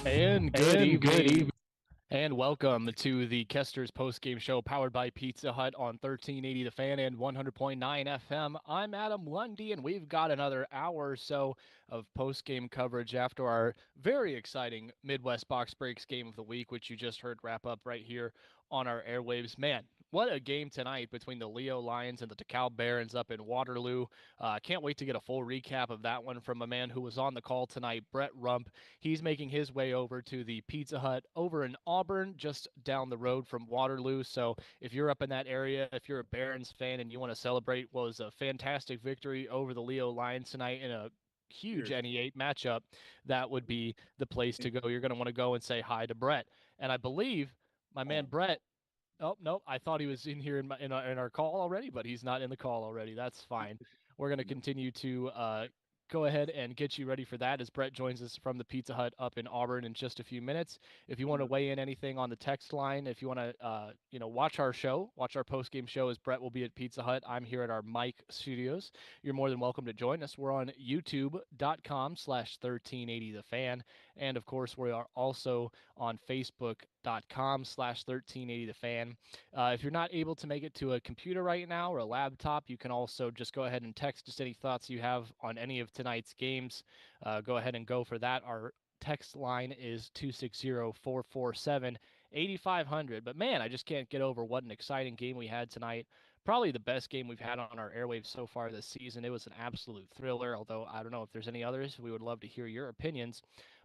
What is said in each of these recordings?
And good evening, and welcome to the Kester's Postgame Show powered by Pizza Hut on 1380 The Fan and 100.9 FM. I'm Adam Lundy, and we've got another hour or so of postgame coverage after our very exciting Midwest Box Breaks game of the week, which you just heard wrap up right here on our airwaves. Man, what a game tonight between the Leo Lions and the DeKalb Barons up in Waterloo. Can't wait to get a full recap of that one from a man who was on the call tonight, Brett Rump. He's making his way over to the Pizza Hut over in Auburn, just down the road from Waterloo. So if you're up in that area, if you're a Barons fan and you want to celebrate what was a fantastic victory over the Leo Lions tonight in a huge Cheers. NE8 matchup, that would be the place to go. You're going to want to go and say hi to Brett. And I believe my man Brett. Oh no, I thought he was in here in our call already, but he's not in the call already. That's fine. We're going to continue to go ahead and get you ready for that as Brett joins us from the Pizza Hut up in Auburn in just a few minutes. If you want to weigh in anything on the text line, if you want to watch our show, watch our post game show as Brett will be at Pizza Hut. I'm here at our Mike Studios. You're more than welcome to join us. We're on youtube.com/1380 the fan, and of course we are also on facebook.com/1380 the fan. If you're not able to make it to a computer right now or a laptop, you can also just go ahead and text us any thoughts you have on any of tonight's games. Go ahead and go for that. Our text line is 260-447-8500. But man, I just can't get over what an exciting game we had tonight. Probably the best game we've had on our airwaves so far this season. It was an absolute thriller, although I don't know if there's any others. We would love to hear your opinions.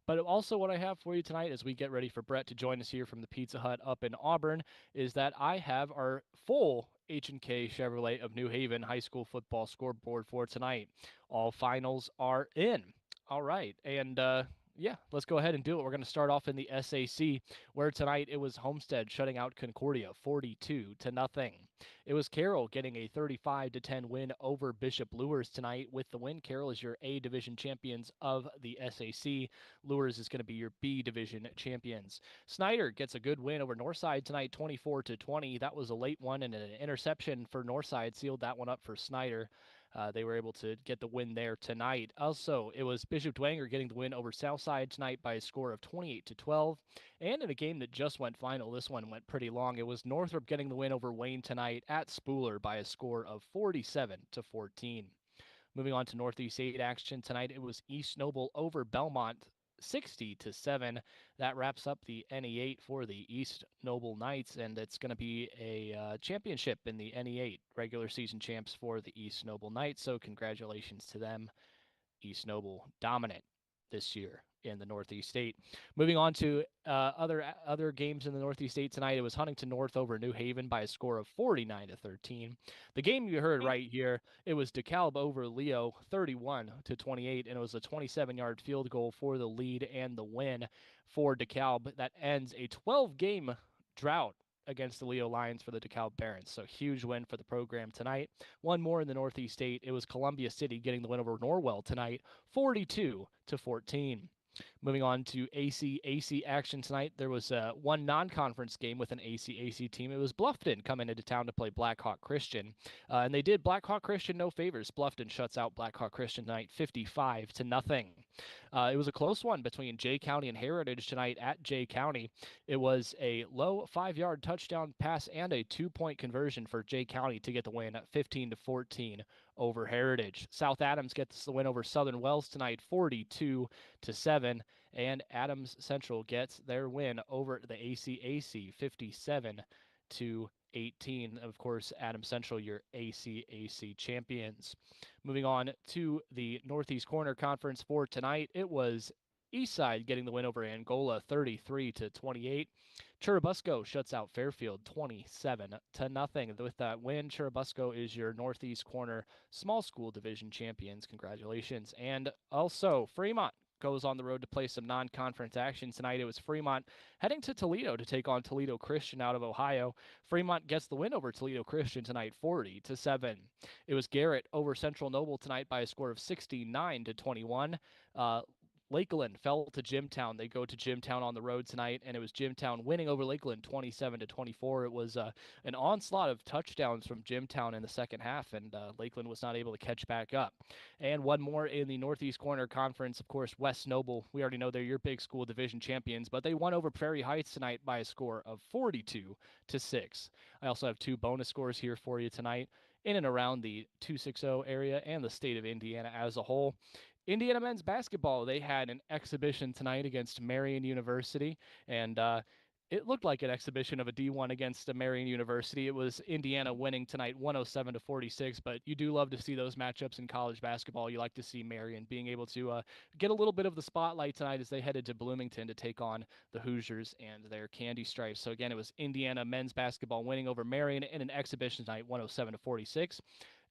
But also, what I have for you tonight as we get ready for Brett to join us here from the Pizza Hut up in Auburn is that I have our full H&K Chevrolet of New Haven high school football scoreboard for tonight. All finals are in. All right. And yeah, let's go ahead and do it. We're going to start off in the SAC, where tonight it was Homestead shutting out Concordia 42-0. It was Carroll getting a 35-10 win over Bishop Luers tonight. With the win, Carroll is your A division champions of the SAC. Luers is going to be your B division champions. Snyder gets a good win over Northside tonight, 24-20. That was a late one, and an interception for Northside sealed that one up for Snyder. They were able to get the win there tonight. Also, it was Bishop Dwenger getting the win over Southside tonight by a score of 28-12. And in a game that just went final, this one went pretty long. It was Northrop getting the win over Wayne tonight at Spooler by a score of 47-14. Moving on to Northeast 8 action tonight, it was East Noble over Belmont 60-7. That wraps up the NE8 for the East Noble Knights, and it's going to be a championship in the NE8, regular season champs for the East Noble Knights. So congratulations to them. East Noble dominant this year in the Northeast 8. Moving on to other games in the Northeast 8 tonight, it was Huntington North over New Haven by a score of 49-13. The game you heard right here, it was DeKalb over Leo 31-28, and it was a 27-yard field goal for the lead and the win for DeKalb. That ends a 12-game drought against the Leo Lions for the DeKalb Barons. So huge win for the program tonight. One more in the Northeast 8. It was Columbia City getting the win over Norwell tonight, 42-14. Moving on to AC action tonight, there was one non-conference game with an AC team. It was Bluffton coming into town to play Blackhawk Christian, and they did Blackhawk Christian no favors. Bluffton shuts out Blackhawk Christian tonight, 55-0. It was a close one between Jay County and Heritage tonight at Jay County. It was a low 5-yard touchdown pass and a 2-point conversion for Jay County to get the win at 15-14 over Heritage. South Adams gets the win over Southern Wells tonight, 42-7, and Adams Central gets their win over the ACAC, 57-18. Of course, Adams Central, your ACAC champions. Moving on to the Northeast Corner Conference for tonight, it was Eastside getting the win over Angola 33-28. Churubusco shuts out Fairfield 27-0. With that win, Churubusco is your Northeast Corner Small School Division champions. Congratulations. And also, Fremont goes on the road to play some non-conference action tonight. It was Fremont heading to Toledo to take on Toledo Christian out of Ohio. Fremont gets the win over Toledo Christian tonight, 40-7. It was Garrett over Central Noble tonight by a score of 69-21. Lakeland fell to Jimtown. They go to Jimtown on the road tonight, and it was Jimtown winning over Lakeland 27-24. It was an onslaught of touchdowns from Jimtown in the second half, and Lakeland was not able to catch back up. And one more in the Northeast Corner Conference, of course, West Noble. We already know they're your big school division champions, but they won over Prairie Heights tonight by a score of 42-6. I also have two bonus scores here for you tonight in and around the 260 area and the state of Indiana as a whole. Indiana men's basketball, they had an exhibition tonight against Marian University, and it looked like an exhibition of a D1 against a Marian University. It was Indiana winning tonight 107-46, but you do love to see those matchups in college basketball. You like to see Marian being able to get a little bit of the spotlight tonight as they headed to Bloomington to take on the Hoosiers and their Candy Stripes. So again, it was Indiana men's basketball winning over Marian in an exhibition tonight 107-46.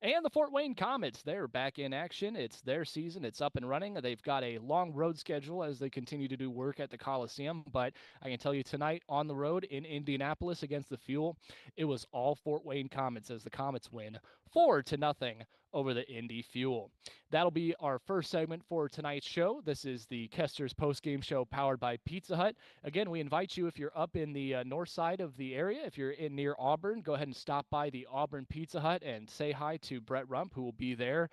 And the Fort Wayne Comets, they're back in action. It's their season. It's up and running. They've got a long road schedule as they continue to do work at the Coliseum. But I can tell you tonight on the road in Indianapolis against the Fuel, it was all Fort Wayne Comets as the Comets win 4-0 over the Indy Fuel. That'll be our first segment for tonight's show. This is the Kester's postgame show powered by Pizza Hut. Again, we invite you, if you're up in the north side of the area, if you're in near Auburn, go ahead and stop by the Auburn Pizza Hut and say hi to Brett Rump, who will be there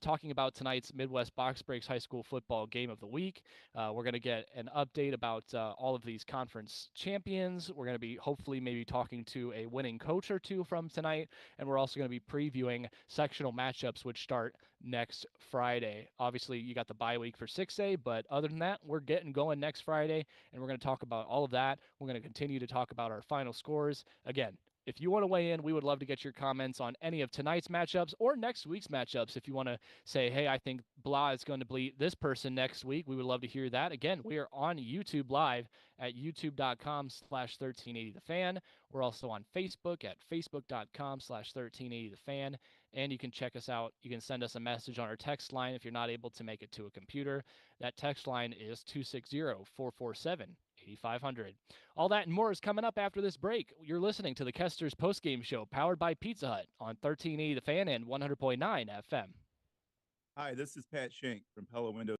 talking about tonight's Midwest Box Breaks High School football game of the week. We're going to get an update about all of these conference champions. We're going to be hopefully maybe talking to a winning coach or two from tonight, and we're also going to be previewing sectional matchups, which start next Friday. Obviously, you got the bye week for 6A, but other than that, we're getting going next Friday, and we're going to talk about all of that. We're going to continue to talk about our final scores. Again, if you want to weigh in, we would love to get your comments on any of tonight's matchups or next week's matchups. If you want to say, hey, I think blah is going to beat this person next week, we would love to hear that. Again, we are on YouTube Live at youtube.com/1380thefan. We're also on Facebook at facebook.com/1380thefan. And you can check us out. You can send us a message on our text line if you're not able to make it to a computer. That text line is 260-447-8500. All that and more is coming up after this break. You're listening to the Kester's postgame show powered by Pizza Hut on 1380 The Fan and 100.9 FM. Hi, this is Pat Shank from Pella Windows.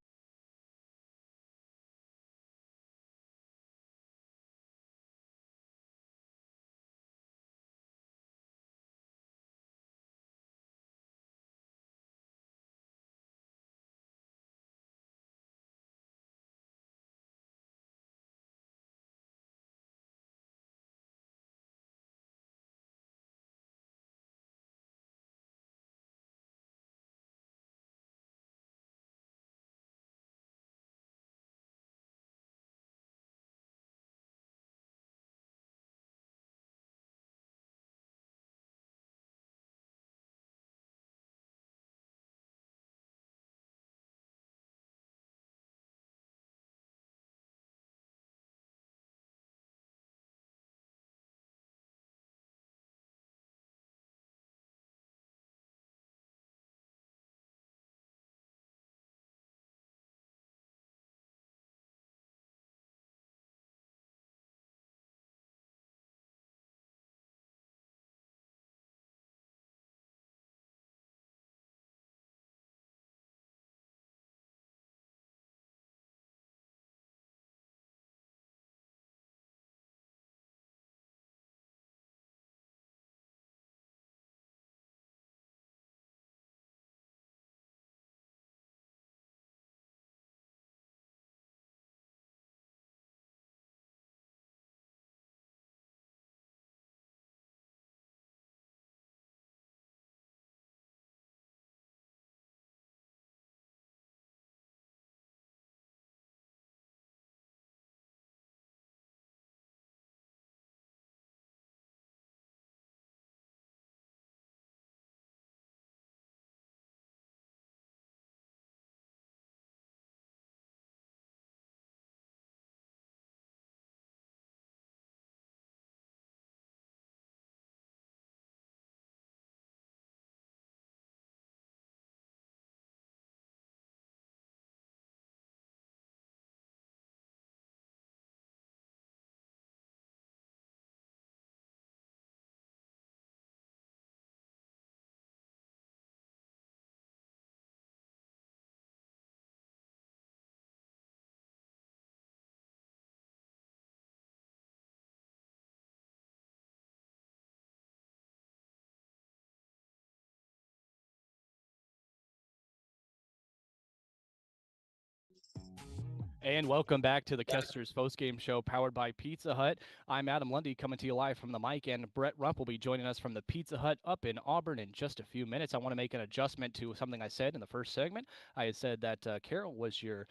And welcome back to the Kester's Postgame Show powered by Pizza Hut. I'm Adam Lundy coming to you live from the mic, and Brett Rump will be joining us from the Pizza Hut up in Auburn in just a few minutes. I want to make an adjustment to something I said in the first segment. I had said that Carroll was your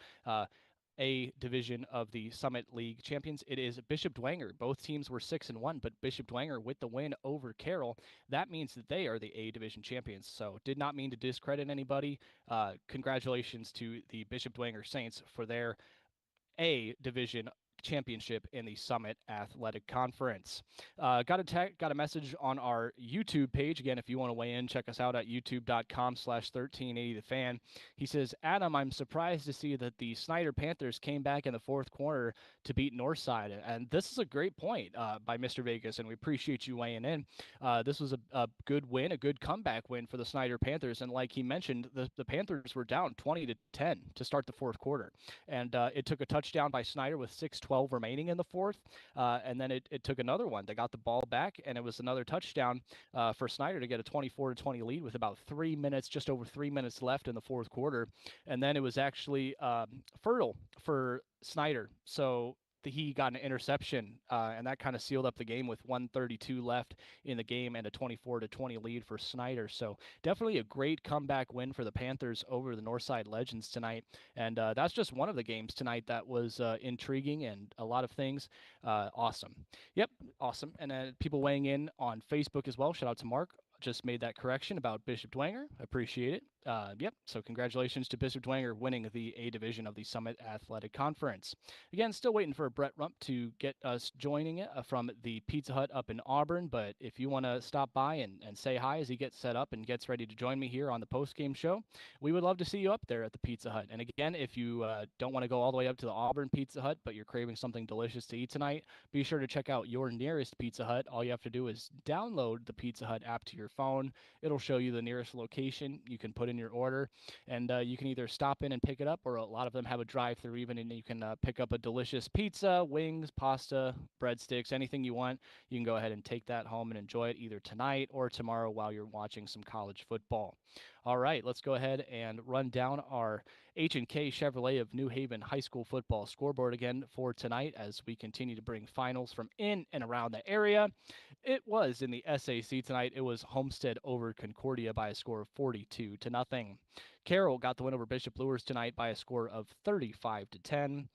a division of the Summit League champions. It is Bishop Dwenger. Both teams were 6-1, but Bishop Dwenger with the win over Carroll. That means that they are the A division champions. So did not mean to discredit anybody. Congratulations to the Bishop Dwenger Saints for their A division championship in the Summit Athletic Conference. Got a message on our YouTube page. Again, if you want to weigh in, check us out at youtube.com/1380 the fan. He says, Adam, I'm surprised to see that the Snyder Panthers came back in the fourth quarter to beat Northside. And this is a great point by Mr. Vegas, and we appreciate you weighing in. This was a good win, a good comeback win for the Snyder Panthers. And like he mentioned, the Panthers were down 20-10 to start the fourth quarter. And it took a touchdown by Snyder with 6:12 remaining in the fourth. And then it took another one. They got the ball back, and it was another touchdown for Snyder to get a 24-20 lead with about 3 minutes, just over 3 minutes left in the fourth quarter. And then it was actually fertile for Snyder. So he got an interception, and that kind of sealed up the game with 1:32 left in the game and a 24-20 lead for Snyder. So definitely a great comeback win for the Panthers over the Northside Legends tonight. And that's just one of the games tonight that was intriguing and a lot of things. Awesome. Yep, awesome. And people weighing in on Facebook as well. Shout out to Mark. Just made that correction about Bishop Dwenger. Appreciate it. Yep. So congratulations to Bishop Dwenger winning the A division of the Summit Athletic Conference. Again, still waiting for Brett Rump to get us joining it from the Pizza Hut up in Auburn. But if you want to stop by and say hi as he gets set up and gets ready to join me here on the post-game show, we would love to see you up there at the Pizza Hut. And again, if you don't want to go all the way up to the Auburn Pizza Hut, but you're craving something delicious to eat tonight, be sure to check out your nearest Pizza Hut. All you have to do is download the Pizza Hut app to your phone. It'll show you the nearest location. You can put in your order, and you can either stop in and pick it up, or a lot of them have a drive-through even, and you can pick up a delicious pizza, wings, pasta, breadsticks, anything you want. You can go ahead and take that home and enjoy it either tonight or tomorrow while you're watching some college football. All right, let's go ahead and run down our H&K Chevrolet of New Haven High School football scoreboard again for tonight as we continue to bring finals from in and around the area. It was in the SAC tonight. It was Homestead over Concordia by a score of 42-0. Carroll got the win over Bishop Luers tonight by a score of 35-10.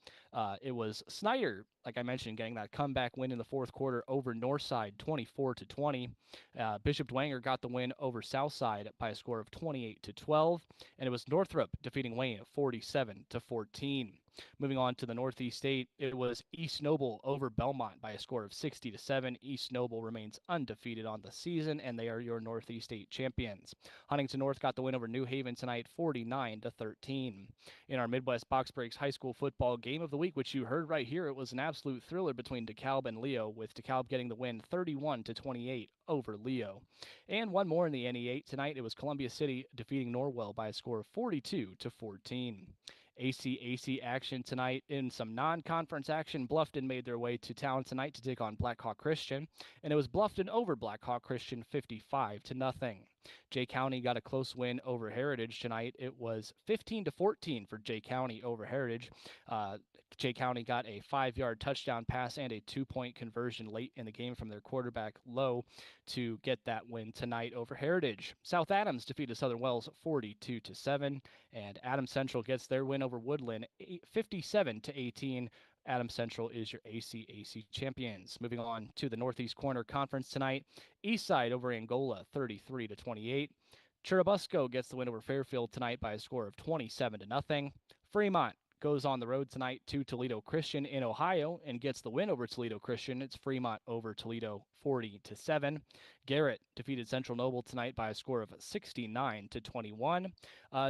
It was Snyder, like I mentioned, getting that comeback win in the fourth quarter over Northside, 24-20. Bishop Dwenger got the win over Southside by a score of 28-12, and it was Northrop defeating Wayne 47-14. Moving on to the Northeast State, it was East Noble over Belmont by a score of 60-7. East Noble remains undefeated on the season, and they are your Northeast State champions. Huntington North got the win over New Haven tonight, 49-13. In our Midwest Box Breaks High School football game of the week, which you heard right here, it was an absolute thriller between DeKalb and Leo, with DeKalb getting the win 31-28 over Leo. And one more in the NE8 tonight, it was Columbia City defeating Norwell by a score of 42-14. ACAC action tonight. In some non-conference action, Bluffton made their way to town tonight to take on Black Hawk Christian, and it was Bluffton over Black Hawk Christian 55-0. Jay County got a close win over Heritage tonight. It was 15-14 for Jay County over Heritage. Jay County got a 5-yard touchdown pass and a 2-point conversion late in the game from their quarterback Lowe to get that win tonight over Heritage. South Adams defeated Southern Wells 42-7, and Adams Central gets their win over Woodland 57-18. Adams Central is your ACAC champions. Moving on to the Northeast Corner Conference tonight, Eastside over Angola 33-28. Churubusco gets the win over Fairfield tonight by a score of 27-0. Fremont goes on the road tonight to Toledo Christian in Ohio and gets the win over Toledo Christian. It's Fremont over Toledo 40-7. Garrett defeated Central Noble tonight by a score of 69-21.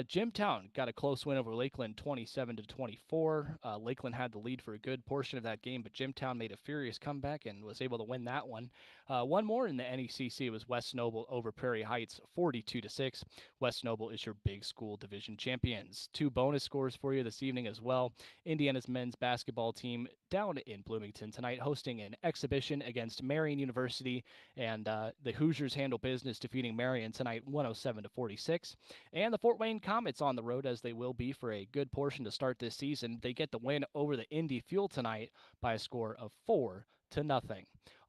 Jimtown got a close win over Lakeland 27-24. Lakeland had the lead for a good portion of that game, but Jimtown made a furious comeback and was able to win that one. One more in the NECC was West Noble over Prairie Heights 42-6. West Noble is your big school division champions. Two bonus scores for you this evening as well. Indiana's men's basketball team down in Bloomington tonight hosting an exhibition against Marion University University, and the Hoosiers handle business, defeating Marion tonight 107-46. And the Fort Wayne Comets on the road, as they will be for a good portion to start this season. They get the win over the Indy Fuel tonight by a score of 4-0.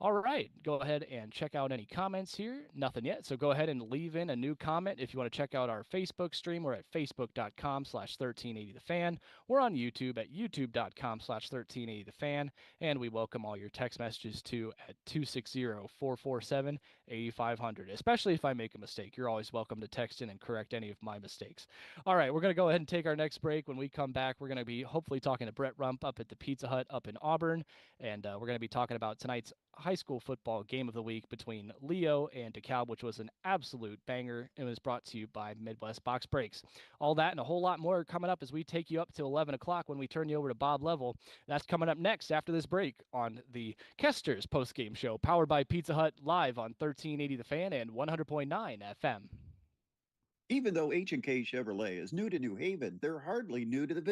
All right, go ahead and check out any comments here. Nothing yet, so go ahead and leave in a new comment. If you want to check out our Facebook stream, we're at facebook.com/1380thefan. We're on YouTube at youtube.com/1380thefan, and we welcome all your text messages too at 260-447-8500. Especially if I make a mistake, you're always welcome to text in and correct any of my mistakes. All right, we're going to go ahead and take our next break. When we come back, we're going to be hopefully talking to Brett Rump up at the Pizza Hut up in Auburn, and we're going to be talking about tonight's high school football game of the week between Leo and DeKalb, which was an absolute banger and was brought to you by Midwest Box Breaks. All that and a whole lot more coming up as we take you up to 11 o'clock when we turn you over to Bob Level. That's coming up next after this break on the Kester's postgame show, powered by Pizza Hut, live on 1380 The Fan and 100.9 FM. Even though H&K Chevrolet is new to New Haven, they're hardly new to the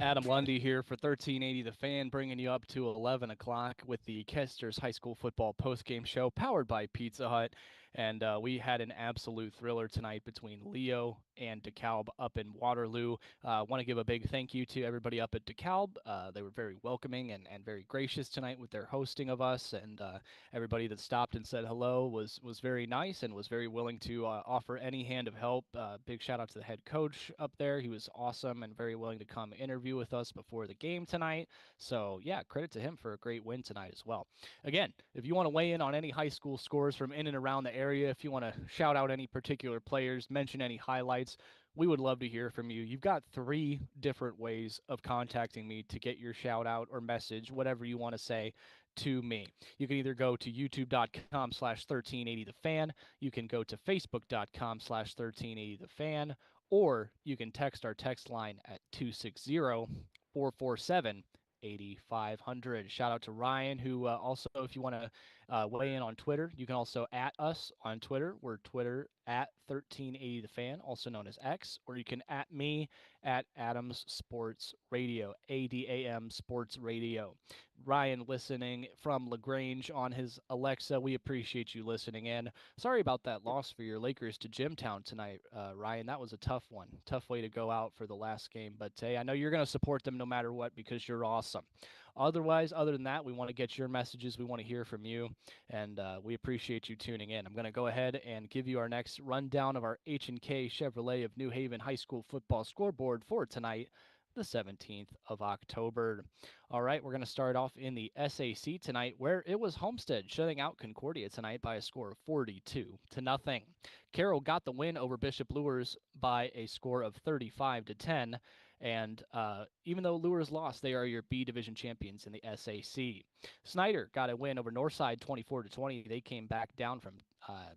Adam Lundy here for 1380 The Fan, bringing you up to 11 o'clock with the Kester's High School Football postgame show, powered by Pizza Hut. And we had an absolute thriller tonight between Leo and DeKalb up in Waterloo. Want to give a big thank you to everybody up at DeKalb. They were very welcoming and very gracious tonight with their hosting of us, and everybody that stopped and said hello was very nice and was very willing to offer any hand of help. Big shout out to the head coach up there. He was awesome and very willing to come interview with us before the game tonight. So yeah, credit to him for a great win tonight as well. Again, if you want to weigh in on any high school scores from in and around the area, if you want to shout out any particular players, mention any highlights, we would love to hear from you. You've got 3 different ways of contacting me to get your shout out or message, whatever you want to say, to me. You can either go to youtube.com/1380thefan, you can go to facebook.com/1380thefan, or you can text our text line at 260-447-8500. Shout out to Ryan, who also, if you want to weigh in on Twitter, you can also at us on Twitter. We're Twitter at 1380thefan, also known as X, or you can at me at Adams Sports Radio, ADAM Sports Radio. Ryan listening from LaGrange on his Alexa. We appreciate you listening in. Sorry about that loss for your Lakers to Jimtown tonight, Ryan. That was a tough one. Tough way to go out for the last game. But hey, I know you're going to support them no matter what because you're awesome. Otherwise, other than that, we want to get your messages. We want to hear from you, and we appreciate you tuning in. I'm going to go ahead and give you our next rundown of our H&K Chevrolet of New Haven High School football scoreboard for tonight, the 17th of October. All right, we're going to start off in the SAC tonight, where it was Homestead shutting out Concordia tonight by a score of 42-0. Carroll got the win over Bishop Luers by a score of 35-10. And even though Luers lost, they are your B division champions in the SAC. Snyder got a win over Northside 24-20. They came back down from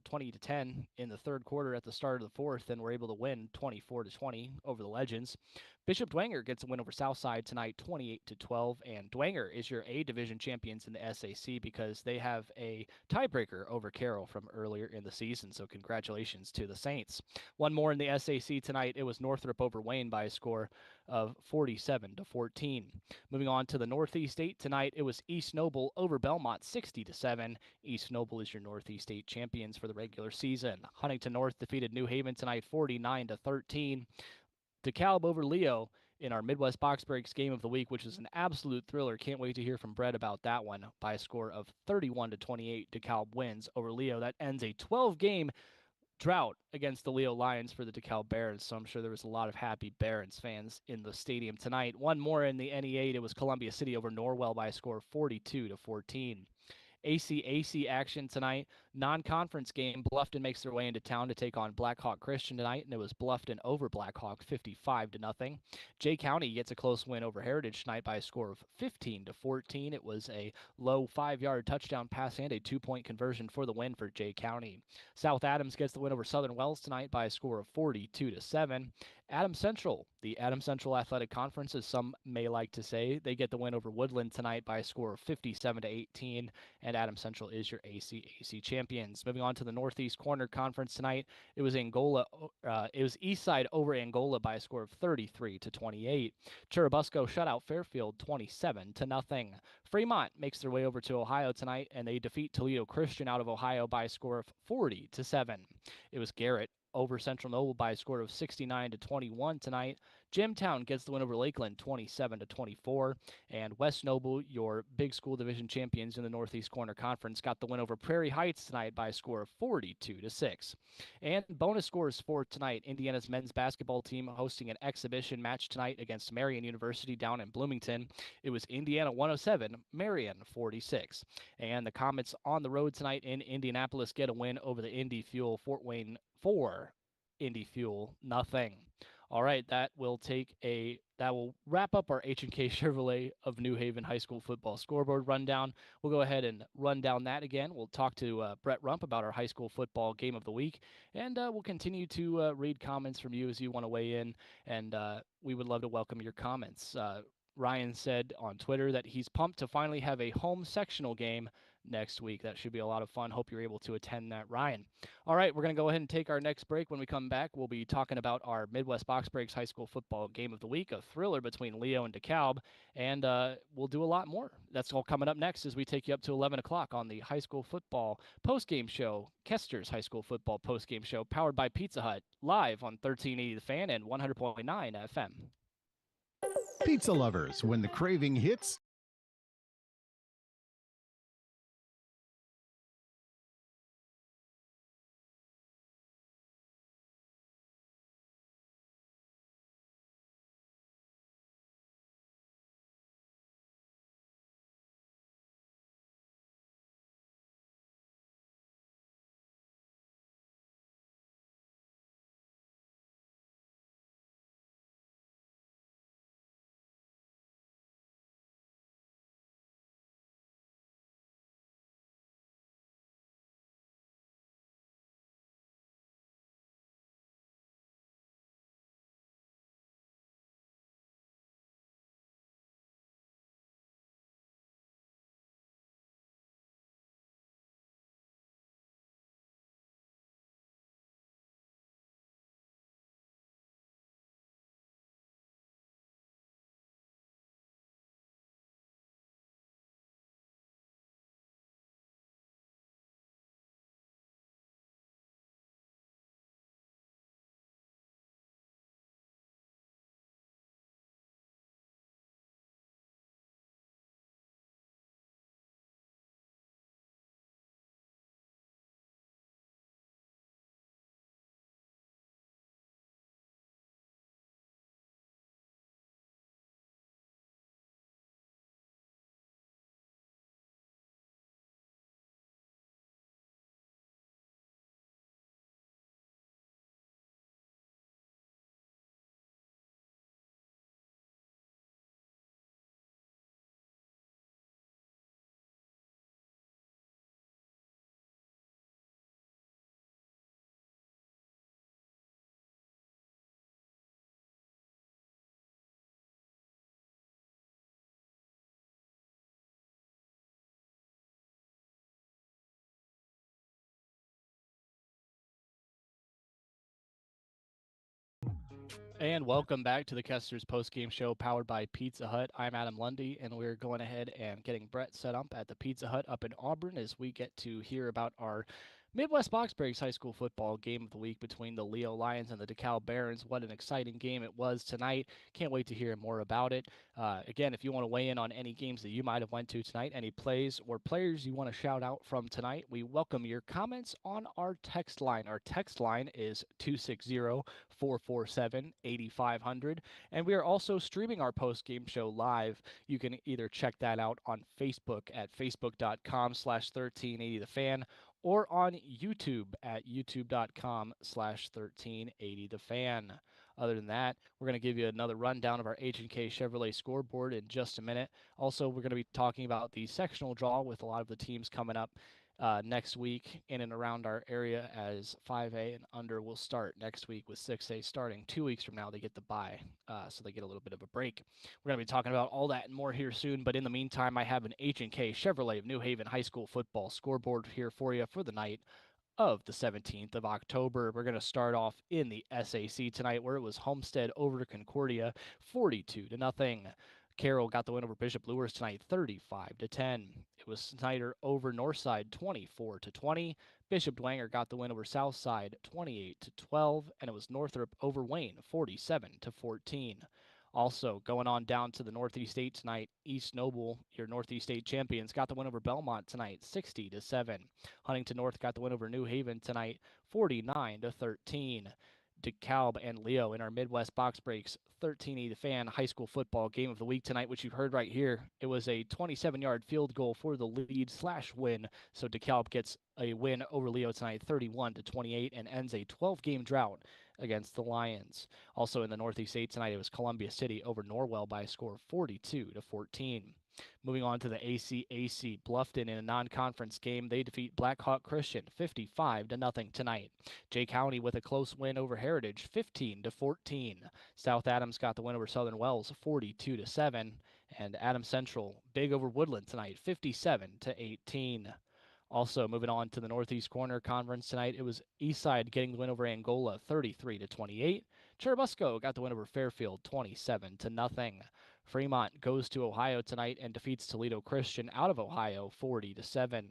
20-10 in the third quarter at the start of the fourth and were able to win 24-20 over the Legends. Bishop Dwenger gets a win over Southside tonight 28-12, and Dwenger is your A division champions in the SAC because they have a tiebreaker over Carroll from earlier in the season. So congratulations to the Saints. One more in the SAC tonight. It was Northrop over Wayne by a score of 47-14. Moving on to the Northeast 8 tonight, it was East Noble over Belmont 60-7. East Noble is your Northeast 8 champions for the regular season. Huntington North defeated New Haven tonight 49-13. DeKalb over Leo in our Midwest Box Breaks game of the week, which is an absolute thriller. Can't wait to hear from Brett about that one. By a score of 31-28, DeKalb wins over Leo. That ends a 12-game drought against the Leo Lions for the DeKalb Barons, so I'm sure there was a lot of happy Barons fans in the stadium tonight. One more in the NE8, it was Columbia City over Norwell by a score of 42-14. ACAC action tonight. Non-conference game. Bluffton makes their way into town to take on Blackhawk Christian tonight, and it was Bluffton over Blackhawk 55-0. Jay County gets a close win over Heritage tonight by a score of 15-14. It was a low 5-yard touchdown pass and a 2-point conversion for the win for Jay County. South Adams gets the win over Southern Wells tonight by a score of 42-7. Adams Central, the Adams Central Athletic Conference, as some may like to say, they get the win over Woodland tonight by a score of 57-18, and Adams Central is your ACAC champions. Moving on to the Northeast Corner Conference tonight, it was Eastside over Angola by a score of 33-28. Churubusco shut out Fairfield 27-0. Fremont makes their way over to Ohio tonight, and they defeat Toledo Christian out of Ohio by a score of 40-7. It was Garrett over Central Noble by a score of 69-21 tonight. Jimtown gets the win over Lakeland 27-24, and West Noble, your big school division champions in the Northeast Corner Conference, got the win over Prairie Heights tonight by a score of 42-6. And bonus scores for tonight: Indiana's men's basketball team hosting an exhibition match tonight against Marian University down in Bloomington. It was Indiana 107, Marian 46. And the Comets on the road tonight in Indianapolis get a win over the Indy Fuel Fort Wayne 4, Indy Fuel nothing. All right, that will wrap up our H&K Chevrolet of New Haven High School football scoreboard rundown. We'll go ahead and run down that again. We'll talk to Brett Rump about our high school football game of the week, and we'll continue to read comments from you as you want to weigh in, and we would love to welcome your comments. Ryan said on Twitter that he's pumped to finally have a home sectional game next week. That should be a lot of fun. Hope you're able to attend that, Ryan. All right, we're going to go ahead and take our next break. When we come back, we'll be talking about our Midwest Box Breaks high school football game of the week, a thriller between Leo and DeKalb, and we'll do a lot more. That's all coming up next as we take you up to 11 o'clock on the high school football postgame show, Kester's high school football postgame show, powered by Pizza Hut, live on 1380 The Fan and 100.9 FM. Pizza lovers, when the craving hits, And welcome back to the Kester's Postgame Show powered by Pizza Hut. I'm Adam Lundy, and we're going ahead and getting Brett set up at the Pizza Hut up in Auburn as we get to hear about our Midwest Box Breaks High School Football game of the week between the Leo Lions and the DeKalb Barons. What an exciting game it was tonight. Can't wait to hear more about it. Again, if you want to weigh in on any games that you might have went to tonight, any plays or players you want to shout out from tonight, we welcome your comments on our text line. Our text line is 260-447-8500, and we are also streaming our post-game show live. You can either check that out on Facebook at facebook.com/1380thefan or on YouTube at youtube.com/1380thefan. Other than that, we're going to give you another rundown of our H&K Chevrolet scoreboard in just a minute. Also, we're going to be talking about the sectional draw with a lot of the teams coming up next week in and around our area, as 5A and under will start next week, with 6A starting 2 weeks from now. They get the bye, so they get a little bit of a break. We're going to be talking about all that and more here soon, but in the meantime, I have an H&K Chevrolet of New Haven High School football scoreboard here for you for the night of the 17th of October. We're going to start off in the SAC tonight, where it was Homestead over Concordia 42-0. Carroll got the win over Bishop Lewis tonight 35-10. It was Snyder over Northside 24-20. Bishop Dwenger got the win over Southside 28-12, and it was Northrop over Wayne 47-14. Also, going on down to the Northeast 8 tonight, East Noble, your Northeast 8 champions, got the win over Belmont tonight 60-7. Huntington North got the win over New Haven tonight 49-13. DeKalb and Leo in our Midwest Box Breaks 13E the Fan high school football game of the week tonight, which you've heard right here. It was a 27-yard field goal for the lead/win, so DeKalb gets a win over Leo tonight 31-28 and ends a 12-game drought against the Lions. Also in the Northeast 8 tonight, it was Columbia City over Norwell by a score of 42-14. Moving on to the ACAC, Bluffton in a non-conference game, they defeat Blackhawk Christian 55-0 tonight. Jay County with a close win over Heritage 15-14. South Adams got the win over Southern Wells 42-7, and Adams Central big over Woodland tonight 57-18. Also, moving on to the Northeast Corner Conference tonight, it was Eastside getting the win over Angola 33-28. Churubusco got the win over Fairfield 27-0. Fremont goes to Ohio tonight and defeats Toledo Christian out of Ohio 40-7.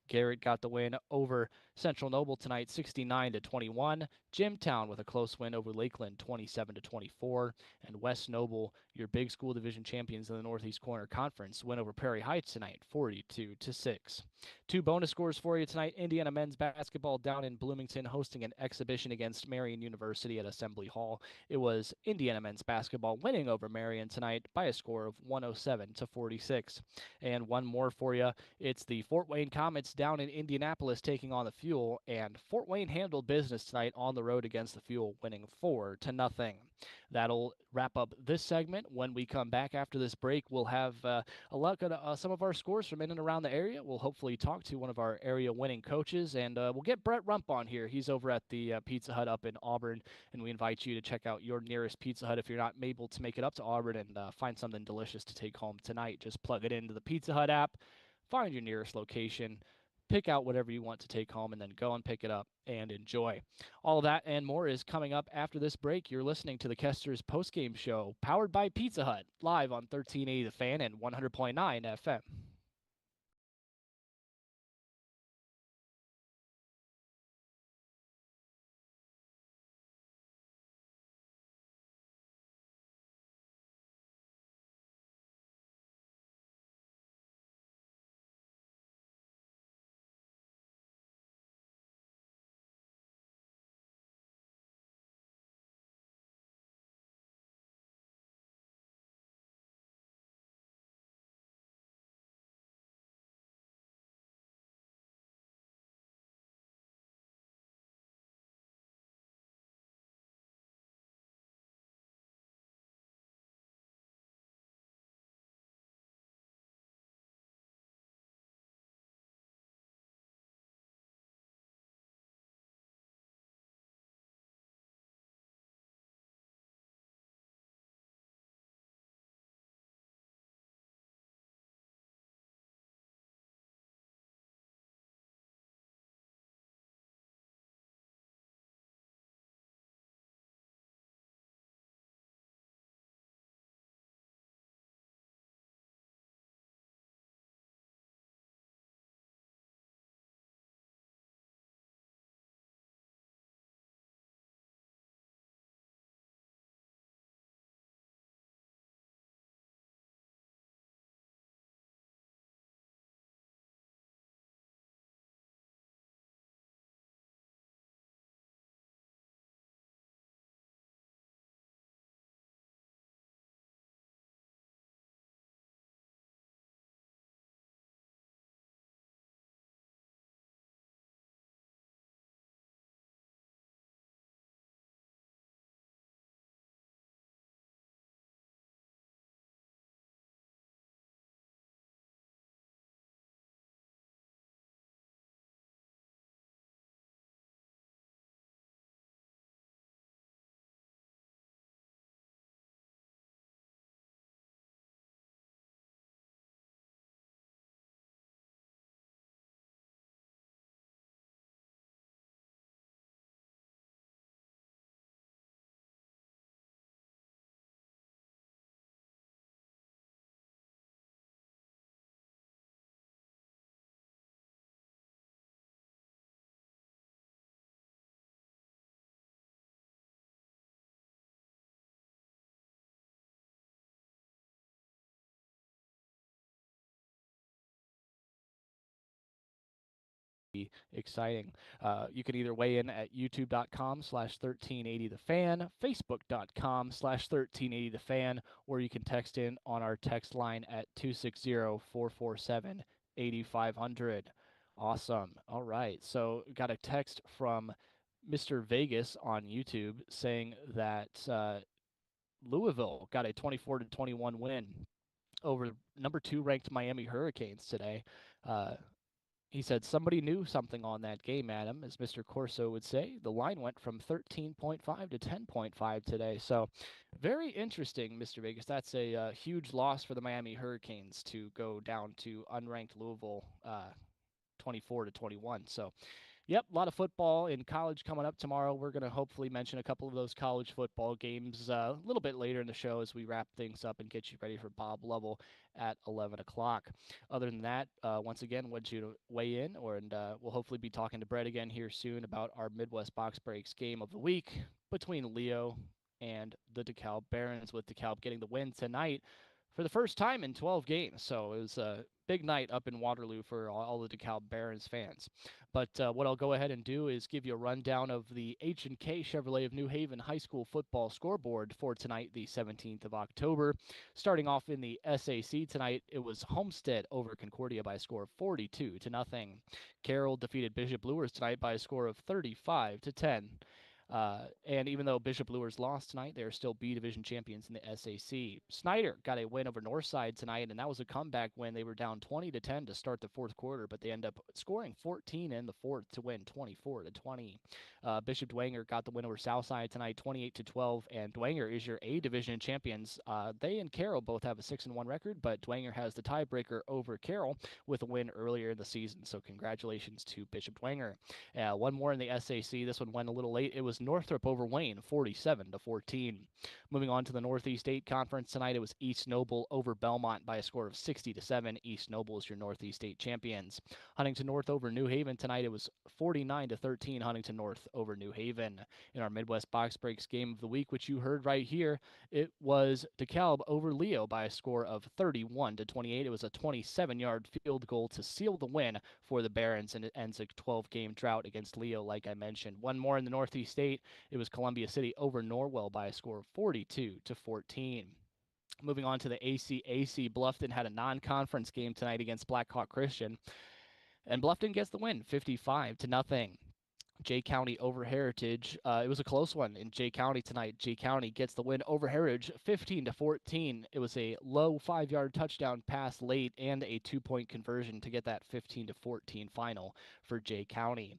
Garrett got the win over Central Noble tonight 69-21. Jimtown with a close win over Lakeland 27-24. And West Noble, your big school division champions in the Northeast Corner Conference, win over Prairie Heights tonight 42-6. Two bonus scores for you tonight. Indiana men's basketball down in Bloomington hosting an exhibition against Marion University at Assembly Hall. It was Indiana men's basketball winning over Marion tonight by a score of 107-46. And one more for you. It's the Fort Wayne Comets down in Indianapolis taking on the Fuel, and Fort Wayne handled business tonight on the road against the Fuel, winning 4-0. That'll wrap up this segment. When we come back after this break, we'll have a look at some of our scores from in and around the area. We'll hopefully talk to one of our area winning coaches, and we'll get Brett Rump on here. He's over at the Pizza Hut up in Auburn, and we invite you to check out your nearest Pizza Hut if you're not able to make it up to Auburn, and find something delicious to take home tonight. Just plug it into the Pizza Hut app, find your nearest location, pick out whatever you want to take home, and then go and pick it up and enjoy. All of that and more is coming up after this break. You're listening to the Kester's Postgame Show, powered by Pizza Hut, live on 1380 The Fan and 100.9 FM. exciting. You can either weigh in at youtube.com/1380thefan, facebook.com/1380thefan, or you can text in on our text line at 260-447-8500. Awesome. All right. So got a text from Mr. Vegas on YouTube saying that Louisville got a 24-21 win over number 2 ranked Miami Hurricanes today. He said somebody knew something on that game, Adam, as Mr. Corso would say. The line went from 13.5 to 10.5 today. So very interesting, Mr. Vegas. That's a huge loss for the Miami Hurricanes to go down to unranked Louisville 24-21. So yep, a lot of football in college coming up tomorrow. We're going to hopefully mention a couple of those college football games a little bit later in the show as we wrap things up and get you ready for Bob Lovell at 11 o'clock. Other than that, once again, want you to weigh in, and we'll hopefully be talking to Brett again here soon about our Midwest Box Breaks game of the week between Leo and the DeKalb Barons, with DeKalb getting the win tonight for the first time in 12 games. So it was a big night up in Waterloo for all the DeKalb Barons fans. But what I'll go ahead and do is give you a rundown of the H&K Chevrolet of New Haven High School football scoreboard for tonight, the 17th of October. Starting off in the SAC tonight, it was Homestead over Concordia by a score of 42-0. Carroll defeated Bishop Luers tonight by a score of 35-10. And even though Bishop Luers lost tonight, they are still B Division champions in the SAC. Snyder got a win over Northside tonight, and that was a comeback win. They were down 20-10 to start the fourth quarter, but they end up scoring 14 in the fourth to win 24-20. Bishop Dwenger got the win over Southside tonight, 28-12, and Dwenger is your A Division champions. They and Carroll both have a 6-1 record, but Dwenger has the tiebreaker over Carroll with a win earlier in the season. So congratulations to Bishop Dwenger. One more in the SAC. This one went a little late. It was Northrop over Wayne, 47-14. Moving on to the Northeast 8 Conference tonight, it was East Noble over Belmont by a score of 60-7. East Noble is your Northeast 8 champions. Huntington North over New Haven tonight, it was 49-13. Huntington North over New Haven. In our Midwest Box Breaks game of the week, which you heard right here, it was DeKalb over Leo by a score of 31-28. It was a 27-yard field goal to seal the win for the Barons, and it ends a 12-game drought against Leo, like I mentioned. One more in the Northeast 8, it was Columbia City over Norwell by a score of 42-14. Moving on to the ACAC, Bluffton had a non-conference game tonight against Blackhawk Christian, and Bluffton gets the win, 55-0. Jay County over Heritage. It was a close one in Jay County tonight. Jay County gets the win over Heritage, 15-14. It was a low 5-yard touchdown pass late and a 2-point conversion to get that 15-14 final for Jay County.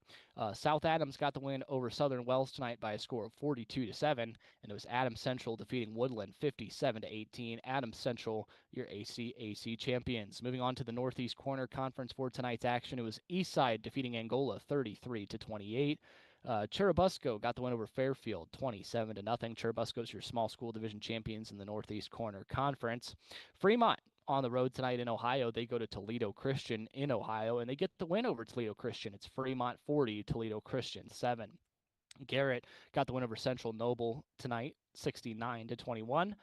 South Adams got the win over Southern Wells tonight by a score of 42-7, and it was Adams Central defeating Woodland 57-18. Adams Central, your ACAC champions. Moving on to the Northeast Corner Conference for tonight's action, it was Eastside defeating Angola 33-28. Churubusco got the win over Fairfield 27-0. Churubusco's your small school division champions in the Northeast Corner Conference. Fremont on the road tonight in Ohio. They go to Toledo Christian in Ohio, and they get the win over Toledo Christian. It's Fremont 40, Toledo Christian 7. Garrett got the win over Central Noble tonight, 69-21.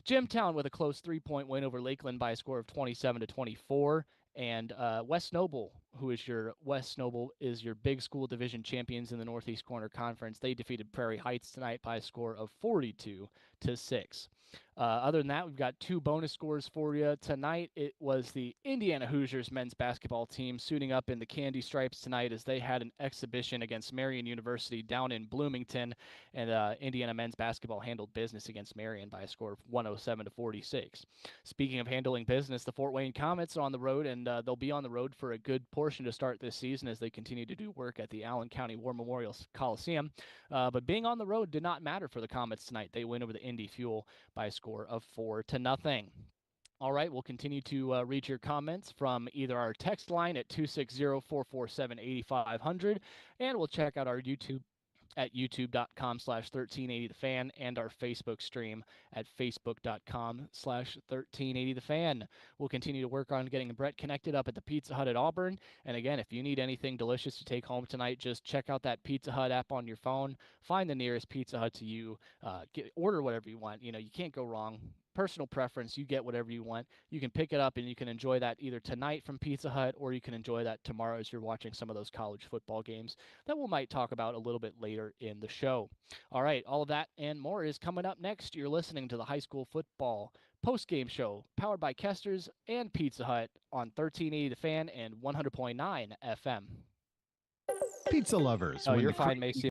Jimtown with a close 3-point win over Lakeland by a score of 27-24. And West Noble, West Noble is your big school division champions in the Northeast Corner Conference. They defeated Prairie Heights tonight by a score of 42-6. Other than that, we've got 2 bonus scores for you. Tonight, it was the Indiana Hoosiers men's basketball team suiting up in the Candy Stripes tonight as they had an exhibition against Marion University down in Bloomington, and Indiana men's basketball handled business against Marion by a score of 107-46. Speaking of handling business, the Fort Wayne Comets are on the road, and they'll be on the road for a good portion to start this season as they continue to do work at the Allen County War Memorial Coliseum. But being on the road did not matter for the Comets tonight. They win over the Indy Fuel by a score of 4-0. All right, we'll continue to read your comments from either our text line at 260-447-8500, and we'll check out our YouTube at youtube.com/1380thefan and our Facebook stream at facebook.com/1380thefan. We'll continue to work on getting Brett connected up at the Pizza Hut at Auburn. And again, if you need anything delicious to take home tonight, just check out that Pizza Hut app on your phone. Find the nearest Pizza Hut to you. Order whatever you want. You know, you can't go wrong personal preference. You get whatever you want. You can pick it up and you can enjoy that either tonight from Pizza Hut, or you can enjoy that tomorrow as you're watching some of those college football games that we might talk about a little bit later in the show. All right, all of that and more is coming up next. You're listening to the High School Football Postgame Show, powered by Kester's and Pizza Hut on 1380 The Fan and 100.9 FM. Pizza lovers. Oh, when you're the fine, Macy.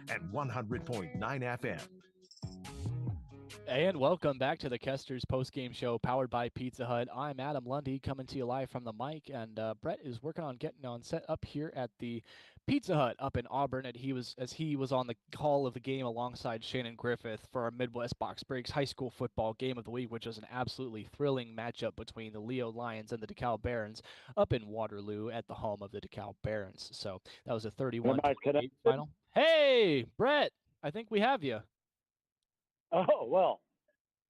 and 100.9 FM. And welcome back to the Kester's postgame show powered by Pizza Hut. I'm Adam Lundy coming to you live from the mic, and Brett is working on getting on set up here at the Pizza Hut up in Auburn, and he was on the call of the game alongside Shannon Griffith for our Midwest Box Breaks High School Football Game of the Week, which was an absolutely thrilling matchup between the Leo Lions and the DeKalb Barons up in Waterloo at the home of the DeKalb Barons. So that was a 31-28 final. Hey, Brett, I think we have you. Oh, well,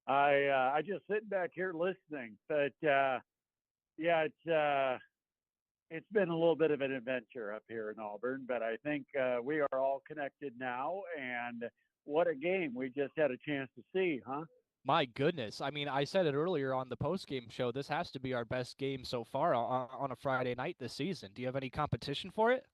I just sitting back here listening, but yeah, it's been a little bit of an adventure up here in Auburn, but I think we are all connected now, and what a game we just had a chance to see, huh? My goodness. I mean, I said it earlier on the post-game show. This has to be our best game so far on a Friday night this season. Do you have any competition for it?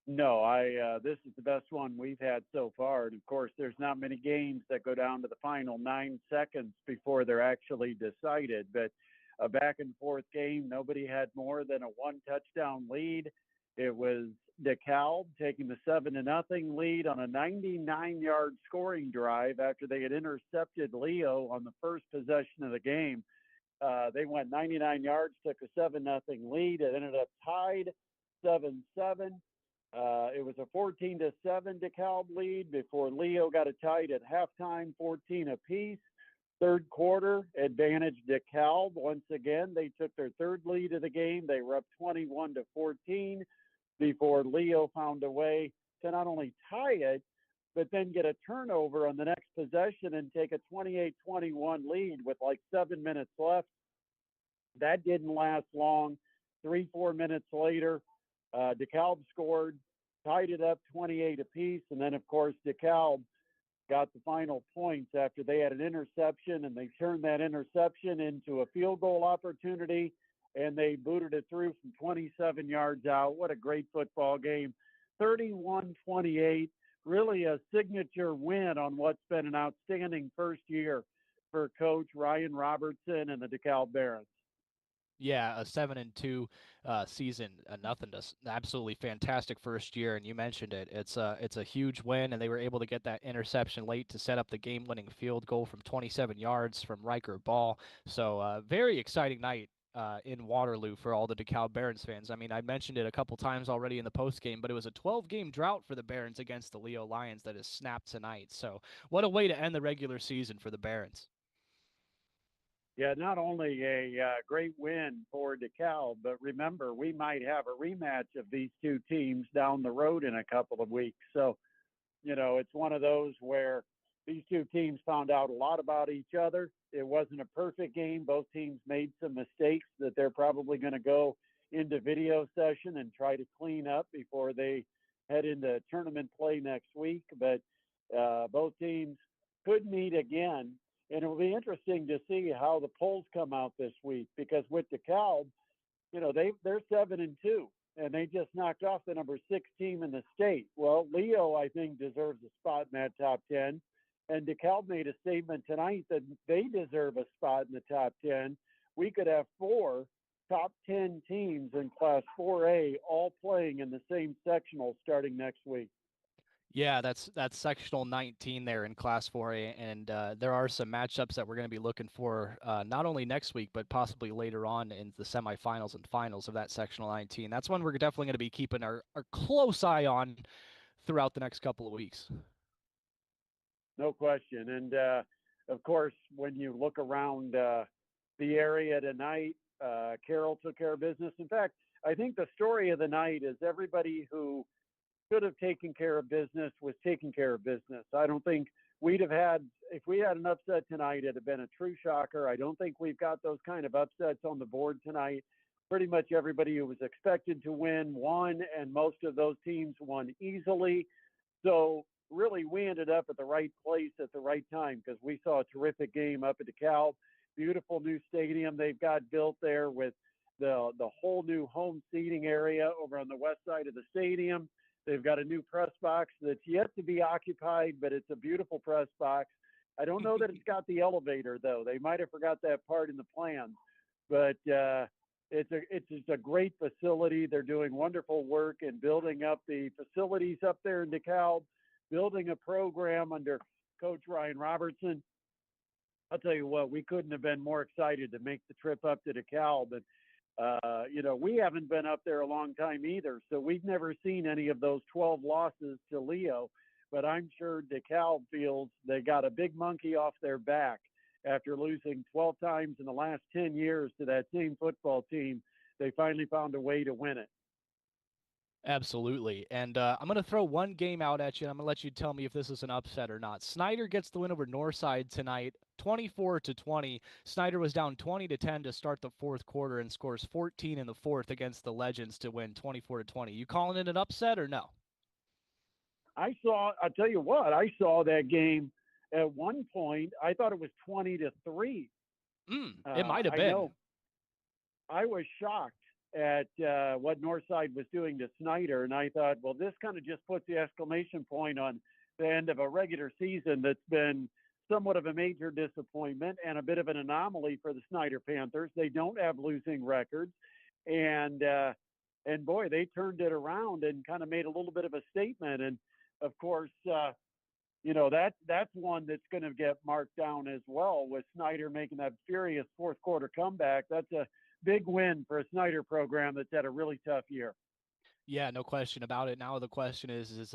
No, this is the best one we've had so far. And of course, there's not many games that go down to the final 9 seconds before they're actually decided. But a back and forth game, nobody had more than a 1 touchdown lead. It was DeKalb taking the 7-0 lead on a 99-yard scoring drive after they had intercepted Leo on the first possession of the game. They went 99 yards, took a 7-0 lead. It ended up tied 7-7. It was a 14-7 DeKalb lead before Leo got it tied at halftime, 14 apiece. Third quarter, advantage DeKalb. Once again, they took their third lead of the game. They were up 21-14 before Leo found a way to not only tie it, but then get a turnover on the next possession and take a 28-21 lead with like 7 minutes left. That didn't last long. 3-4 minutes later, DeKalb scored, tied it up 28 apiece, and then, of course, DeKalb got the final points after they had an interception, and they turned that interception into a field goal opportunity, and they booted it through from 27 yards out. What a great football game. 31-28, really a signature win on what's been an outstanding first year for Coach Ryan Robertson and the DeKalb Barons. Yeah, a 7-2 season, nothing to absolutely fantastic first year, and you mentioned it. It's a huge win, and they were able to get that interception late to set up the game-winning field goal from 27 yards from Riker Ball. So very exciting night in Waterloo for all the DeKalb Barons fans. I mean, I mentioned it a couple times already in the postgame, but it was a 12-game drought for the Barons against the Leo Lions that is snapped tonight. So what a way to end the regular season for the Barons. Yeah, not only a great win for DeKalb, but remember, we might have a rematch of these two teams down the road in a couple of weeks. So, it's one of those where these two teams found out a lot about each other. It wasn't a perfect game. Both teams made some mistakes that they're probably going to go into video session and try to clean up before they head into tournament play next week. But both teams could meet again. And it will be interesting to see how the polls come out this week, because with DeKalb, they're 7-2, and they just knocked off the number 6 team in the state. Well, Leo, I think, deserves a spot in that top 10, and DeKalb made a statement tonight that they deserve a spot in the top 10. We could have 4 top 10 teams in Class 4A all playing in the same sectional starting next week. Yeah, that's sectional 19 there in Class 4A, and there are some matchups that we're going to be looking for not only next week, but possibly later on in the semifinals and finals of that sectional 19. That's one we're definitely going to be keeping our close eye on throughout the next couple of weeks. No question. And, of course, when you look around the area tonight, Carroll took care of business. In fact, I think the story of the night is everybody who could have taken care of business was taking care of business. I don't think we'd have had, if we had an upset tonight, it'd have been a true shocker. I don't think we've got those kind of upsets on the board tonight. Pretty much everybody who was expected to win won, and most of those teams won easily. So really, we ended up at the right place at the right time, because we saw a terrific game up at DeKalb. Beautiful new stadium they've got built there with the whole new home seating area over on the west side of the stadium. They've got a new press box that's yet to be occupied, but it's a beautiful press box. I don't know that it's got the elevator, though. They might have forgot that part in the plans. But it's just a great facility. They're doing wonderful work in building up the facilities up there in DeKalb, building a program under Coach Ryan Robertson. I'll tell you what, we couldn't have been more excited to make the trip up to DeKalb. And, we haven't been up there a long time either, so we've never seen any of those 12 losses to Leo. But I'm sure DeKalb feels they got a big monkey off their back after losing 12 times in the last 10 years to that same football team. They finally found a way to win it. Absolutely. And I'm going to throw one game out at you, and I'm going to let you tell me if this is an upset or not. Snyder gets the win over Northside tonight, 24-20. Snyder was down 20-10 to start the fourth quarter and scores 14 in the fourth against the Legends to win 24-20. You calling it an upset or no? I'll tell you what, I saw that game at one point. I thought it was 20-3. It might have been. I know. I was shocked at what Northside was doing to Snyder, and I thought, well, this kind of just puts the exclamation point on the end of a regular season that's been somewhat of a major disappointment and a bit of an anomaly for the Snyder Panthers. They don't have losing records, and boy, they turned it around and kind of made a little bit of a statement. And of course, that's one that's going to get marked down as well, with Snyder making that furious fourth quarter comeback. That's a big win for a Snyder program that's had a really tough year. Yeah, no question about it. Now the question is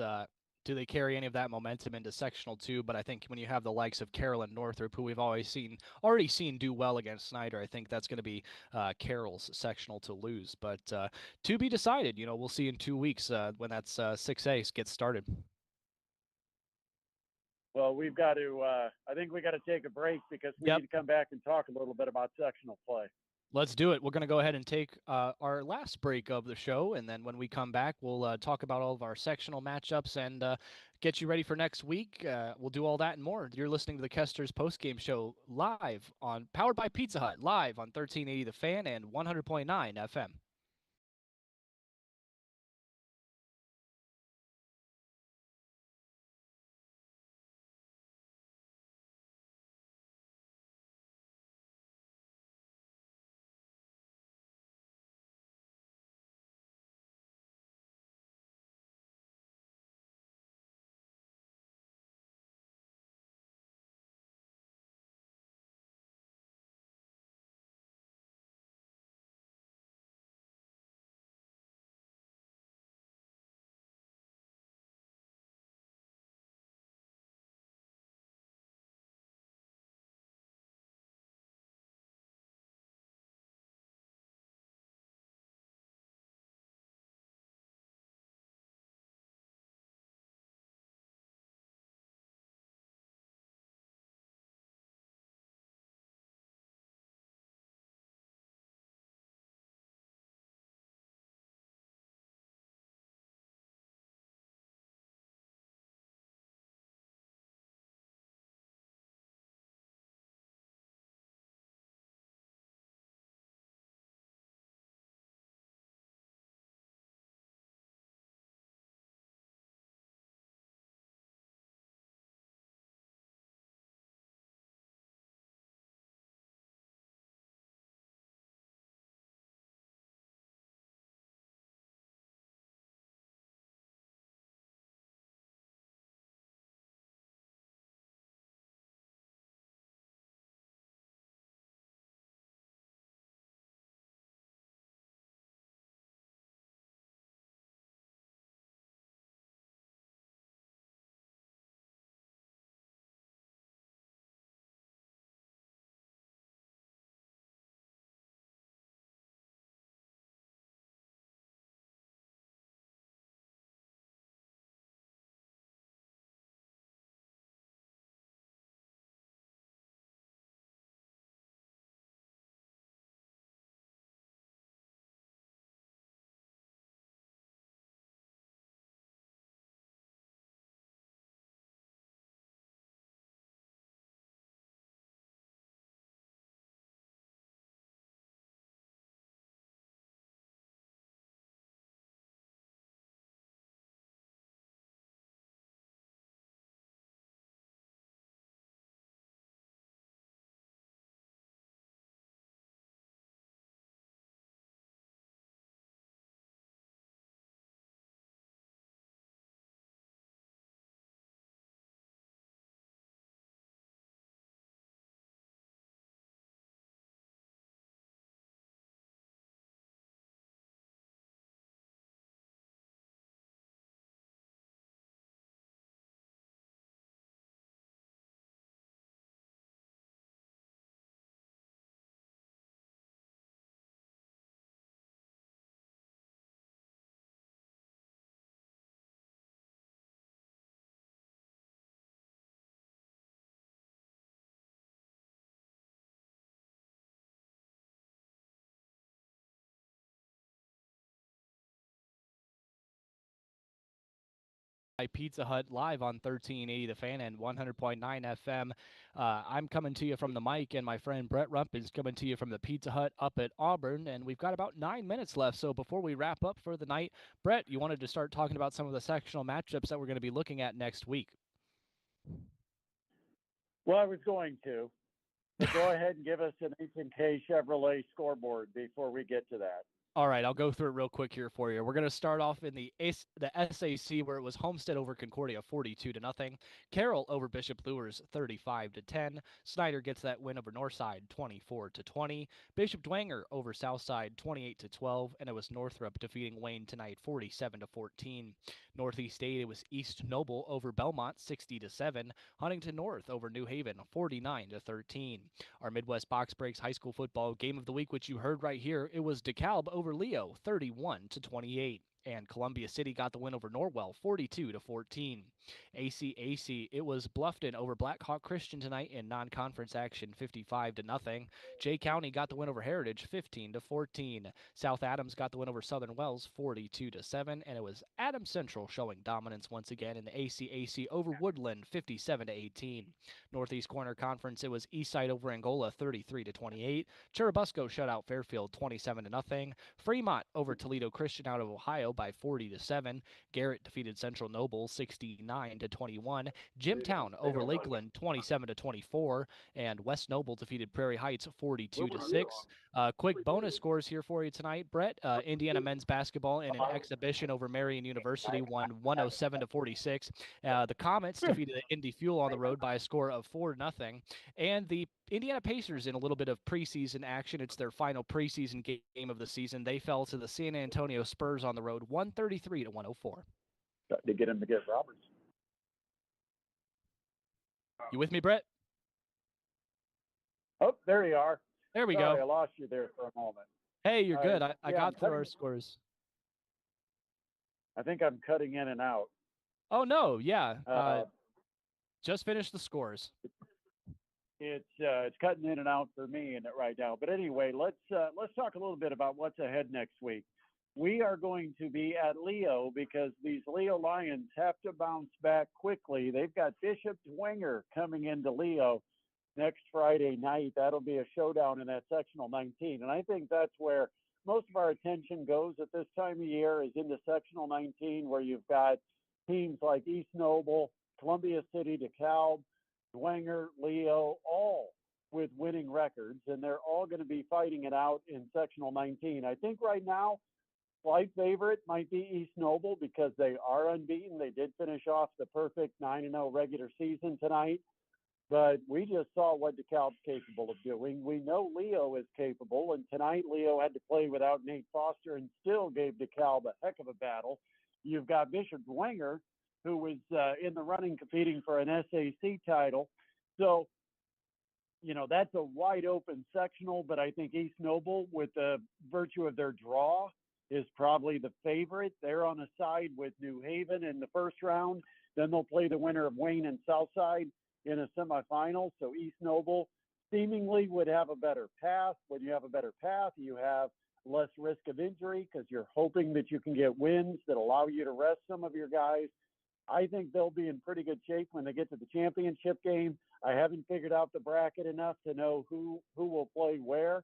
do they carry any of that momentum into sectional 2? But I think when you have the likes of Carroll Northrop, who we've already seen do well against Snyder, I think that's going to be Carroll's sectional to lose. But to be decided. We'll see in 2 weeks when that's 6A gets started. Well, I think we got to take a break because we need to come back and talk a little bit about sectional play. Let's do it. We're going to go ahead and take our last break of the show, and then when we come back, we'll talk about all of our sectional matchups and get you ready for next week. We'll do all that and more. You're listening to the Kester's Postgame Show powered by Pizza Hut, live on 1380 The Fan and 100.9 FM. Pizza Hut live on 1380 The Fan and 100.9 FM. I'm coming to you from the mic, and my friend Brett Rump is coming to you from the Pizza Hut up at Auburn, and we've got about 9 minutes left. So before we wrap up for the night, Brett, you wanted to start talking about some of the sectional matchups that we're going to be looking at next week. Well, I was going to, but go ahead and give us an H&K Chevrolet scoreboard before we get to that. All right, I'll go through it real quick here for you. We're going to start off in the SAC, where it was Homestead over Concordia 42-0. Carroll over Bishop Luers 35-10. Snyder gets that win over Northside 24-20. Bishop Dwenger over Southside 28-12, and it was Northrop defeating Wayne tonight 47-14. Northeast 8, it was East Noble over Belmont 60-7. Huntington North over New Haven 49-13. Our Midwest Box Breaks high school football game of the week, which you heard right here, it was DeKalb over Leo 31-28. And Columbia City got the win over Norwell 42-14. ACAC, it was Bluffton over Black Hawk Christian tonight in non-conference action 55-0. Jay County got the win over Heritage 15-14. South Adams got the win over Southern Wells 42-7, and it was Adams Central showing dominance once again in the ACAC over Woodland 57-18. Northeast Corner Conference, it was Eastside over Angola 33-28. Churubusco shut out Fairfield 27-0. Fremont over Toledo Christian out of Ohio by 40-7. Garrett defeated Central Noble 69-21. Jimtown over Lakeland 27-24, and West Noble defeated Prairie Heights 42-6. Quick bonus scores here for you tonight, Brett. Indiana men's basketball in an exhibition over Marion University won 107-46. The Comets defeated Indy Fuel on the road by a score of 4-0, and the Indiana Pacers in a little bit of preseason action. It's their final preseason game of the season. They fell to the San Antonio Spurs on the road 133-104. To get him to get Roberts. You with me, Brett? Oh, there you are. There we Sorry, go. I lost you there for a moment. Hey, you're good. I got through I'm our scores. I think I'm cutting in and out. Oh, no. Yeah. Just finished the scores. It's cutting in and out for me right now. But anyway, let's talk a little bit about what's ahead next week. We are going to be at Leo because these Leo Lions have to bounce back quickly. They've got Bishop Dwenger coming into Leo next Friday night. That'll be a showdown in that sectional 19. And I think that's where most of our attention goes at this time of year, is into sectional 19, where you've got teams like East Noble, Columbia City, DeKalb, Dwenger, Leo, all with winning records, and they're all going to be fighting it out in sectional 19. I think right now, slight favorite might be East Noble because they are unbeaten. They did finish off the perfect 9-0 regular season tonight, but we just saw what DeKalb's capable of doing. We know Leo is capable, and tonight Leo had to play without Nate Foster and still gave DeKalb a heck of a battle. You've got Bishop Dwenger, who was in the running competing for an SAC title. So, that's a wide open sectional, but I think East Noble, with the virtue of their draw, is probably the favorite. They're on a side with New Haven in the first round. Then they'll play the winner of Wayne and Southside in a semifinal. So East Noble seemingly would have a better path. When you have a better path, you have less risk of injury because you're hoping that you can get wins that allow you to rest some of your guys. I think they'll be in pretty good shape when they get to the championship game. I haven't figured out the bracket enough to know who will play where,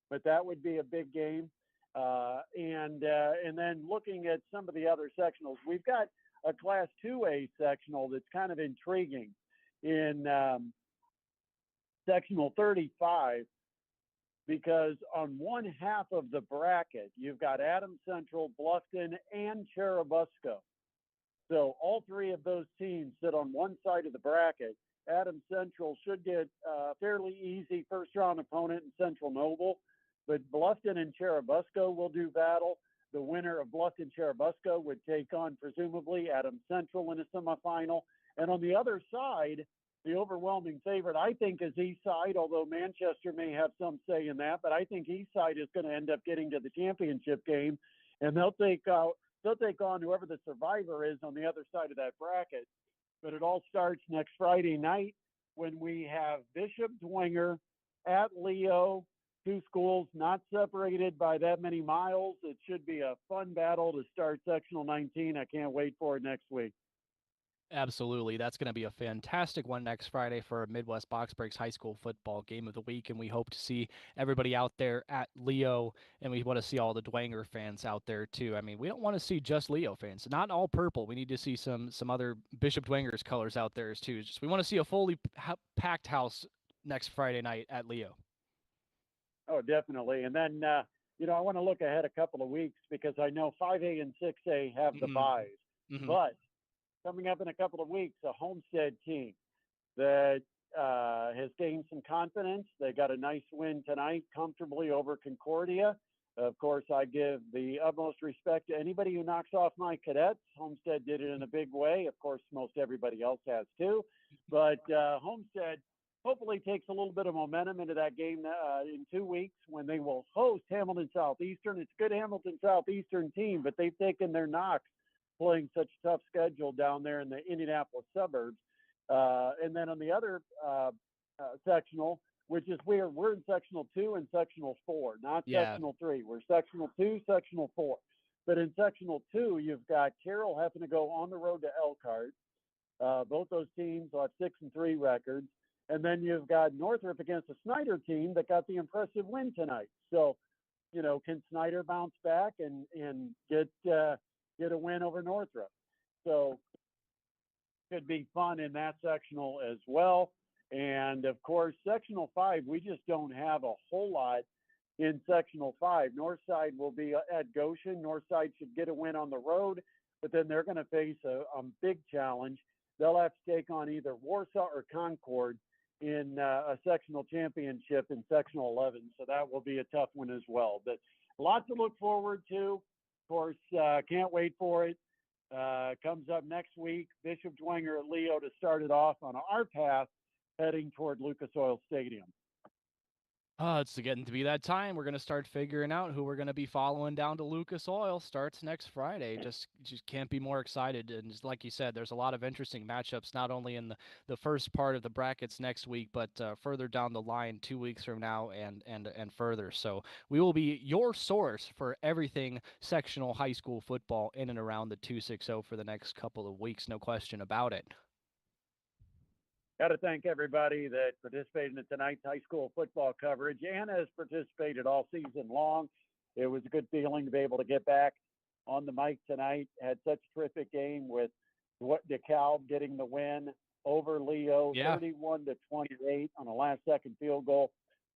but that would be a big game. And then looking at some of the other sectionals, we've got a Class 2A sectional that's kind of intriguing in sectional 35, because on one half of the bracket, you've got Adams Central, Bluffton, and Churubusco. So all three of those teams sit on one side of the bracket. Adams Central should get a fairly easy first-round opponent in Central Noble, but Bluffton and Churubusco will do battle. The winner of Bluffton-Churubusco would take on, presumably, Adams Central in a semifinal. And on the other side, the overwhelming favorite, I think, is Eastside, although Manchester may have some say in that. But I think Eastside is going to end up getting to the championship game, and they'll take on whoever the survivor is on the other side of that bracket. But it all starts next Friday night when we have Bishop Dwenger at Leo, two schools not separated by that many miles. It should be a fun battle to start sectional 19. I can't wait for it next week. Absolutely. That's going to be a fantastic one next Friday for Midwest Box Breaks High School Football Game of the Week. And we hope to see everybody out there at Leo. And we want to see all the Dwenger fans out there, too. I mean, we don't want to see just Leo fans. Not all purple. We need to see some other Bishop Dwenger's colors out there, too. Just we want to see a fully packed house next Friday night at Leo. Oh, definitely. And then, I want to look ahead a couple of weeks because I know 5A and 6A have the byes. But coming up in a couple of weeks, a Homestead team that has gained some confidence. They got a nice win tonight comfortably over Concordia. Of course, I give the utmost respect to anybody who knocks off my cadets. Homestead did it in a big way. Of course, most everybody else has too. But Homestead hopefully takes a little bit of momentum into that game in 2 weeks when they will host Hamilton Southeastern. It's a good Hamilton Southeastern team, but they've taken their knocks playing such a tough schedule down there in the Indianapolis suburbs. And then on the other sectional, which is weird, we're in sectional 2 and sectional 4, not sectional 3. We're sectional 2, sectional 4. But in sectional 2, you've got Carroll having to go on the road to Elkhart. Both those teams will have 6-3 records. And then you've got Northrop against a Snyder team that got the impressive win tonight. So, can Snyder bounce back and get a win over Northrop? So could be fun in that sectional as well. And of course, sectional 5, we just don't have a whole lot in sectional 5. Northside will be at Goshen. Northside should get a win on the road, but then they're going to face a big challenge. They'll have to take on either Warsaw or Concord in a sectional championship in sectional 11. So that will be a tough one as well. But lots to look forward to. Of course, can't wait for it. Comes up next week, Bishop Dwenger at Leo to start it off on our path heading toward Lucas Oil Stadium. It's getting to be that time. We're going to start figuring out who we're going to be following down to Lucas Oil. Starts next Friday. Just can't be more excited. And just like you said, there's a lot of interesting matchups, not only in the first part of the brackets next week, but further down the line 2 weeks from now and further. So we will be your source for everything sectional high school football in and around the 260 for the next couple of weeks. No question about it. Got to thank everybody that participated in tonight's high school football coverage and has participated all season long. It was a good feeling to be able to get back on the mic tonight. Had such a terrific game with DeKalb getting the win over Leo, 31-28 on a last-second field goal.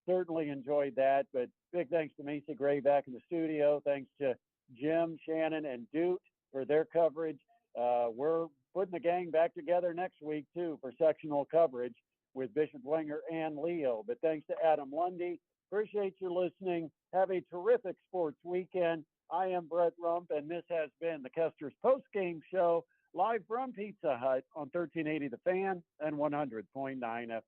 Certainly enjoyed that, but big thanks to Mesa Gray back in the studio. Thanks to Jim, Shannon, and Duke for their coverage. We're putting the gang back together next week, too, for sectional coverage with Bishop Dwenger and Leo. But thanks to Adam Lundy. Appreciate you listening. Have a terrific sports weekend. I am Brett Rump, and this has been the Kester's Postgame Show, live from Pizza Hut on 1380 The Fan and 100.9 FM.